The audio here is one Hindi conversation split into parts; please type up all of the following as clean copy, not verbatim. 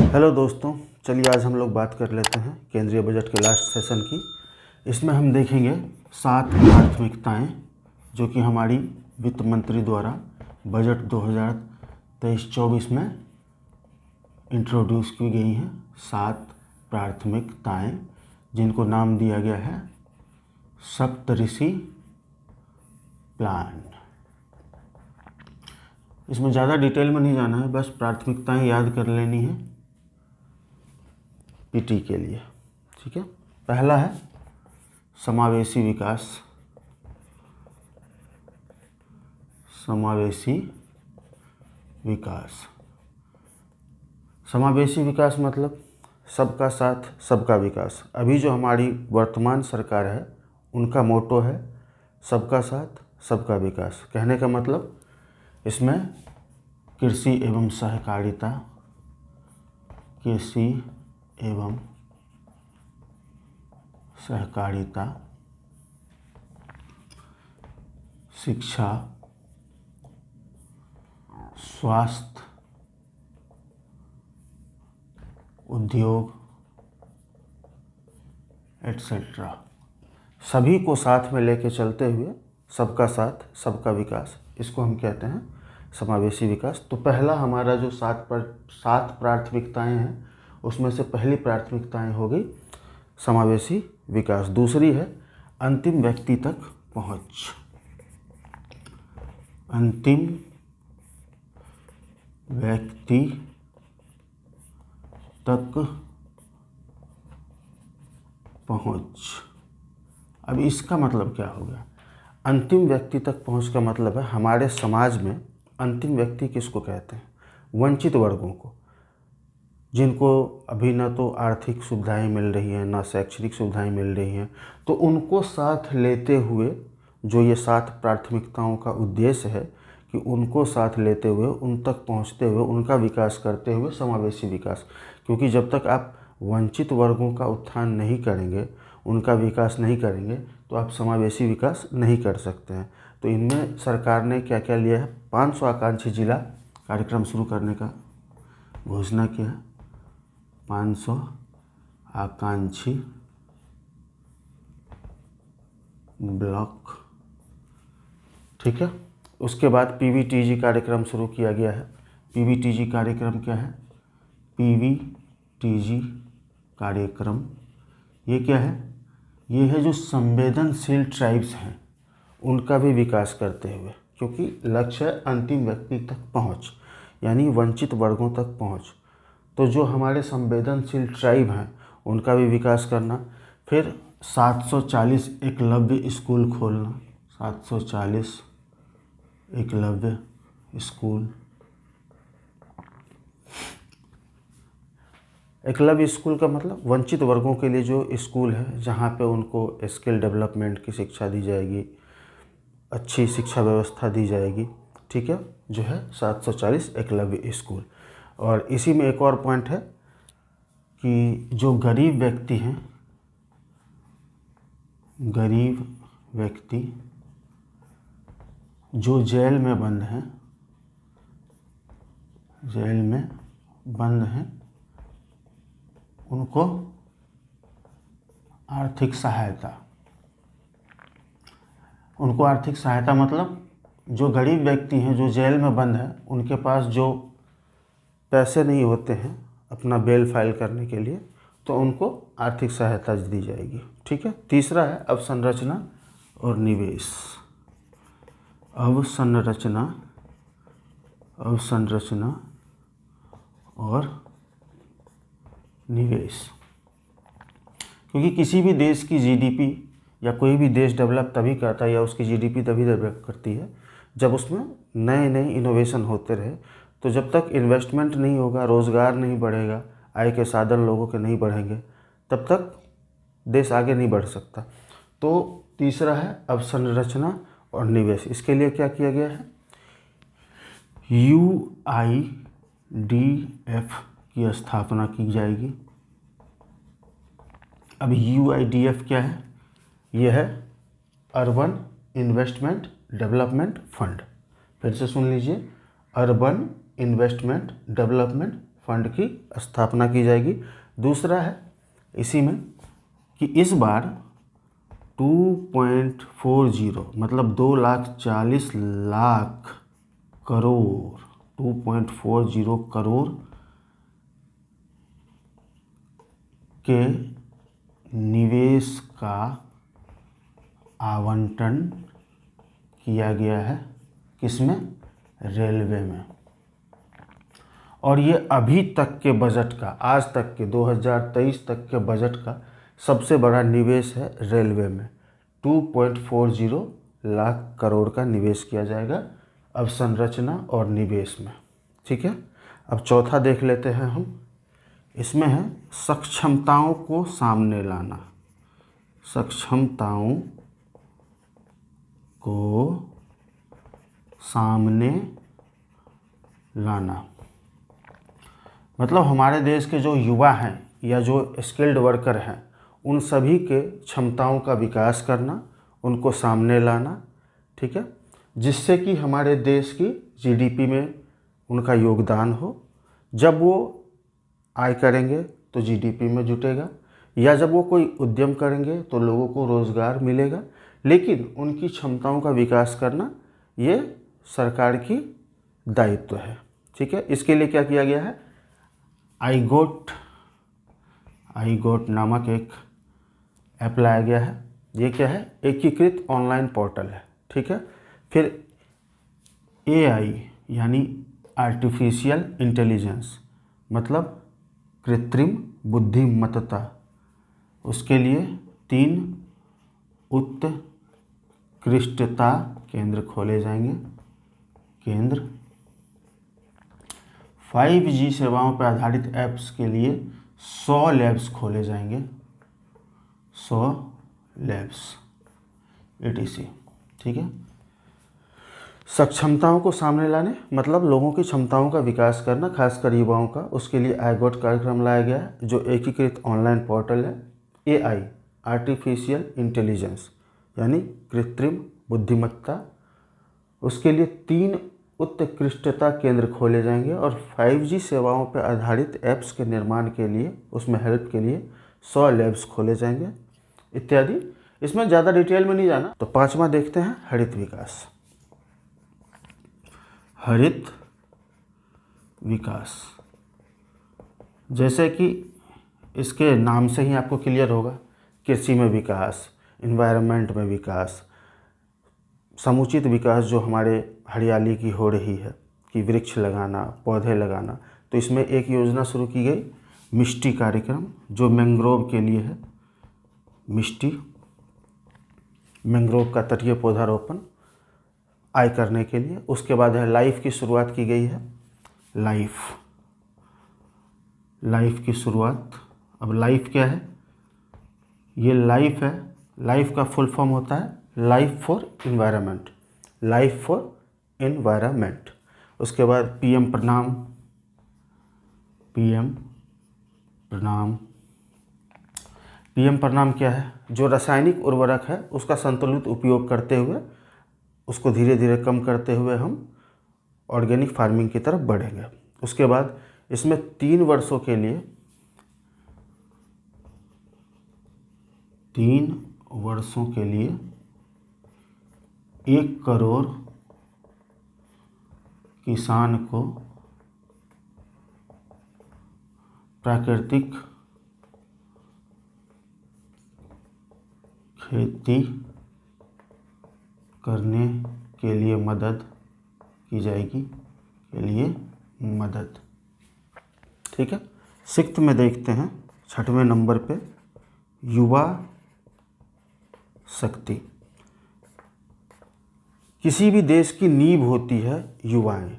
हेलो दोस्तों, चलिए आज हम लोग बात कर लेते हैं केंद्रीय बजट के लास्ट सेशन की। इसमें हम देखेंगे 7 प्राथमिकताएं जो कि हमारी वित्त मंत्री द्वारा बजट 2023-24 में इंट्रोड्यूस की गई हैं। 7 प्राथमिकताएं जिनको नाम दिया गया है सप्तऋषि प्लान। इसमें ज़्यादा डिटेल में नहीं जाना है, बस प्राथमिकताएं याद कर लेनी है पीटी के लिए। ठीक है, पहला है समावेशी विकास। समावेशी विकास, समावेशी विकास मतलब सबका साथ सबका विकास। अभी जो हमारी वर्तमान सरकार है उनका मोटो है सबका साथ सबका विकास। कहने का मतलब इसमें कृषि एवं सहकारिता, कृषि एवं सहकारिता, शिक्षा, स्वास्थ्य, उद्योग एटसेट्रा सभी को साथ में लेके चलते हुए सबका साथ सबका विकास, इसको हम कहते हैं समावेशी विकास। तो पहला हमारा जो 7 प्राथमिकताएं हैं उसमें से पहली प्राथमिकताएं हो गई समावेशी विकास। दूसरी है अंतिम व्यक्ति तक पहुंच। अंतिम व्यक्ति तक पहुंच। अब इसका मतलब क्या हो गया? अंतिम व्यक्ति तक पहुंच का मतलब है हमारे समाज में अंतिम व्यक्ति किसको कहते हैं? वंचित वर्गों को, जिनको अभी ना तो आर्थिक सुविधाएं मिल रही हैं ना शैक्षणिक सुविधाएं मिल रही हैं। तो उनको साथ लेते हुए जो ये 7 प्राथमिकताओं का उद्देश्य है कि उनको साथ लेते हुए उन तक पहुंचते हुए उनका विकास करते हुए समावेशी विकास। क्योंकि जब तक आप वंचित वर्गों का उत्थान नहीं करेंगे, उनका विकास नहीं करेंगे, तो आप समावेशी विकास नहीं कर सकते हैं। तो इनमें सरकार ने क्या क्या लिया है? 500 आकांक्षी जिला कार्यक्रम शुरू करने का घोषणा किया है। 500 आकांक्षी ब्लॉक, ठीक है। उसके बाद पीवीटीजी कार्यक्रम शुरू किया गया है। पीवीटीजी कार्यक्रम क्या है? पीवीटीजी कार्यक्रम ये क्या है? ये है जो संवेदनशील ट्राइब्स हैं उनका भी विकास करते हुए, क्योंकि लक्ष्य है अंतिम व्यक्ति तक पहुंच, यानी वंचित वर्गों तक पहुंच। तो जो हमारे संवेदनशील ट्राइब हैं उनका भी विकास करना। फिर 740 एकलव्य स्कूल खोलना। 740 एकलव्य स्कूल। एकलव्य स्कूल का मतलब वंचित वर्गों के लिए जो स्कूल है जहाँ पे उनको स्किल डेवलपमेंट की शिक्षा दी जाएगी, अच्छी शिक्षा व्यवस्था दी जाएगी, ठीक है, जो है 740 एकलव्य स्कूल। और इसी में एक और पॉइंट है कि जो गरीब व्यक्ति हैं, गरीब व्यक्ति जो जेल में बंद हैं, जेल में बंद हैं, उनको आर्थिक सहायता। उनको आर्थिक सहायता मतलब जो गरीब व्यक्ति हैं जो जेल में बंद हैं उनके पास जो पैसे नहीं होते हैं अपना बेल फाइल करने के लिए, तो उनको आर्थिक सहायता दी जाएगी, ठीक है। तीसरा है अवसंरचना और निवेश। अवसंरचना, अवसंरचना और निवेश। क्योंकि किसी भी देश की जीडीपी या कोई भी देश डेवलप तभी करता है या उसकी जीडीपी तभी डेवलप करती है जब उसमें नए नए इनोवेशन होते रहे। तो जब तक इन्वेस्टमेंट नहीं होगा, रोज़गार नहीं बढ़ेगा, आय के साधन लोगों के नहीं बढ़ेंगे, तब तक देश आगे नहीं बढ़ सकता। तो तीसरा है अवसंरचना और निवेश। इसके लिए क्या किया गया है? UIDF की स्थापना की जाएगी। अब UIDF क्या है? यह है अर्बन इन्वेस्टमेंट डेवलपमेंट फंड। फिर से सुन लीजिए, अर्बन इन्वेस्टमेंट डेवलपमेंट फंड की स्थापना की जाएगी। दूसरा है इसी में कि इस बार 2.40 मतलब 2,40,00,000 करोड़ 2.40 करोड़ के निवेश का आवंटन किया गया है। किसमें? रेलवे में। और ये अभी तक के बजट का, आज तक के 2023 तक के बजट का सबसे बड़ा निवेश है रेलवे में। 2.40 लाख करोड़ का निवेश किया जाएगा अवसंरचना और निवेश में। ठीक है। अब चौथा देख लेते हैं हम। इसमें है सक्षमताओं को सामने लाना। सक्षमताओं को सामने लाना मतलब हमारे देश के जो युवा हैं या जो स्किल्ड वर्कर हैं उन सभी के क्षमताओं का विकास करना, उनको सामने लाना। ठीक है। जिससे कि हमारे देश की जीडीपी में उनका योगदान हो। जब वो आय करेंगे तो जीडीपी में जुटेगा, या जब वो कोई उद्यम करेंगे तो लोगों को रोज़गार मिलेगा। लेकिन उनकी क्षमताओं का विकास करना ये सरकार की दायित्व है। ठीक है। इसके लिए क्या किया गया है? आईगोट नामक एक ऐप लाया गया है। ये क्या है? एकीकृत ऑनलाइन पोर्टल है। ठीक है। फिर AI यानी आर्टिफिशियल इंटेलिजेंस मतलब कृत्रिम बुद्धिमत्ता, उसके लिए 3 उत्कृष्टता केंद्र खोले जाएंगे। केंद्र 5G सेवाओं पर आधारित ऐप्स के लिए 100 लैब्स खोले जाएंगे। 100 लैब्स ETC। ठीक है। सक्षमताओं को सामने लाने मतलब लोगों की क्षमताओं का विकास करना, खासकर युवाओं का। उसके लिए आईगोट कार्यक्रम लाया गया है जो एकीकृत ऑनलाइन पोर्टल है। AI आर्टिफिशियल इंटेलिजेंस यानी कृत्रिम बुद्धिमत्ता, उसके लिए 3 उत्कृष्टता केंद्र खोले जाएंगे। और 5G सेवाओं पर आधारित ऐप्स के निर्माण के लिए, उसमें हेल्प के लिए 100 लैब्स खोले जाएंगे इत्यादि। इसमें ज़्यादा डिटेल में नहीं जाना। तो 5वां देखते हैं हरित विकास। हरित विकास जैसे कि इसके नाम से ही आपको क्लियर होगा, कृषि में विकास, एनवायरनमेंट में विकास, समुचित विकास जो हमारे हरियाली की हो रही है कि वृक्ष लगाना, पौधे लगाना। तो इसमें एक योजना शुरू की गई मिष्टी कार्यक्रम जो मैंग्रोव के लिए है। मिष्टी मैंग्रोव का तटीय पौधारोपण आय करने के लिए। उसके बाद है लाइफ की शुरुआत की गई है। लाइफ की शुरुआत। अब लाइफ क्या है? ये लाइफ है। लाइफ का फुल फॉर्म होता है life for environment. Life for environment. उसके बाद PM प्रणाम। PM प्रणाम क्या है? जो रासायनिक उर्वरक है उसका संतुलित उपयोग करते हुए, उसको धीरे धीरे कम करते हुए हम ऑर्गेनिक फार्मिंग की तरफ बढ़ेंगे। उसके बाद इसमें 3 वर्षों के लिए 1 करोड़ किसान को प्राकृतिक खेती करने के लिए मदद की जाएगी। ठीक है। 6th में देखते हैं 6वें नंबर पे युवा शक्ति। किसी भी देश की नींव होती है युवाएं।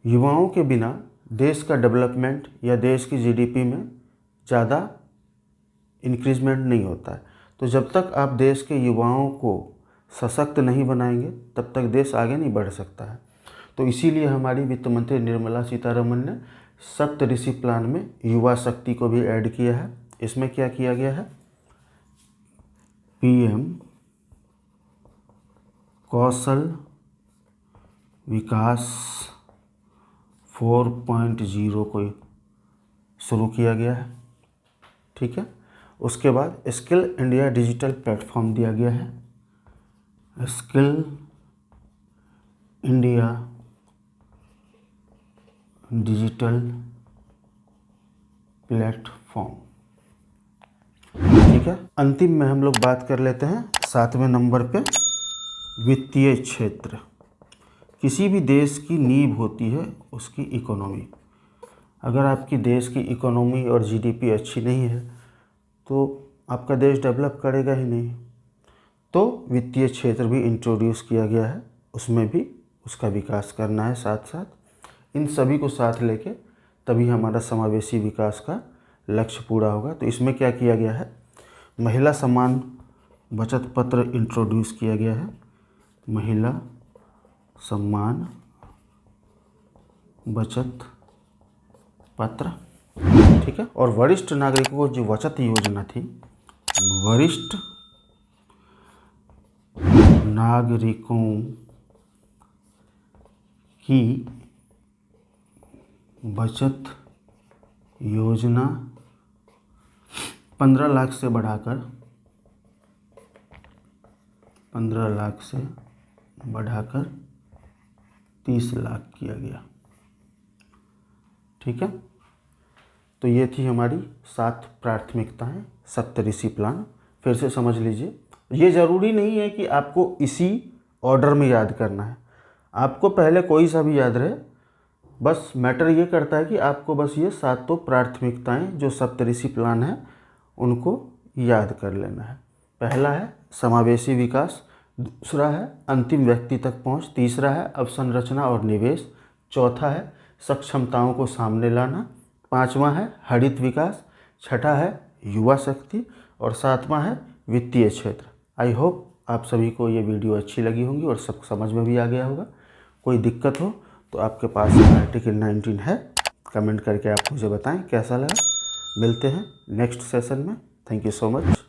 युवाओं के बिना देश का डेवलपमेंट या देश की जीडीपी में ज़्यादा इंक्रीजमेंट नहीं होता है। तो जब तक आप देश के युवाओं को सशक्त नहीं बनाएंगे तब तक देश आगे नहीं बढ़ सकता है। तो इसीलिए हमारी वित्त मंत्री निर्मला सीतारमण ने सप्तऋषि प्लान में युवा शक्ति को भी ऐड किया है। इसमें क्या किया गया है? PM कौशल विकास 4.0 को शुरू किया गया है। ठीक है, उसके बाद स्किल इंडिया डिजिटल प्लेटफॉर्म दिया गया है। Skill India digital platform. ठीक है, अंतिम में हम लोग बात कर लेते हैं 7वें नंबर पे, वित्तीय क्षेत्र। किसी भी देश की नींव होती है उसकी इकोनॉमी। अगर आपकी देश की इकोनॉमी और जीडीपी अच्छी नहीं है तो आपका देश डेवलप करेगा ही नहीं। तो वित्तीय क्षेत्र भी इंट्रोड्यूस किया गया है, उसमें भी उसका विकास करना है साथ साथ। इन सभी को साथ लेके तभी हमारा समावेशी विकास का लक्ष्य पूरा होगा। तो इसमें क्या किया गया है, महिला सम्मान बचत पत्र इंट्रोड्यूस किया गया है। महिला सम्मान बचत पत्र। ठीक है, और वरिष्ठ नागरिकों को जो बचत योजना थी, वरिष्ठ नागरिकों की बचत योजना 15 लाख से बढ़ाकर 30 लाख किया गया। ठीक है, तो ये थी हमारी 7 प्राथमिकताएं, सप्तऋषि प्लान। फिर से समझ लीजिए, ये ज़रूरी नहीं है कि आपको इसी ऑर्डर में याद करना है, आपको पहले कोई सा भी याद रहे। बस मैटर ये करता है कि आपको बस ये 7 प्राथमिकताएं जो सप्तऋषि प्लान है उनको याद कर लेना है। पहला है समावेशी विकास, दूसरा है अंतिम व्यक्ति तक पहुंच, तीसरा है अवसंरचना और निवेश, चौथा है सक्षमताओं को सामने लाना, पांचवा है हरित विकास, छठा है युवा शक्ति और सातवां है वित्तीय क्षेत्र। आई होप आप सभी को ये वीडियो अच्छी लगी होंगी और सब समझ में भी आ गया होगा। कोई दिक्कत हो तो आपके पास आर्टिकल 19 है, कमेंट करके आप मुझे बताएं कैसा लगा। मिलते हैं नेक्स्ट सेशन में। Thank you so much.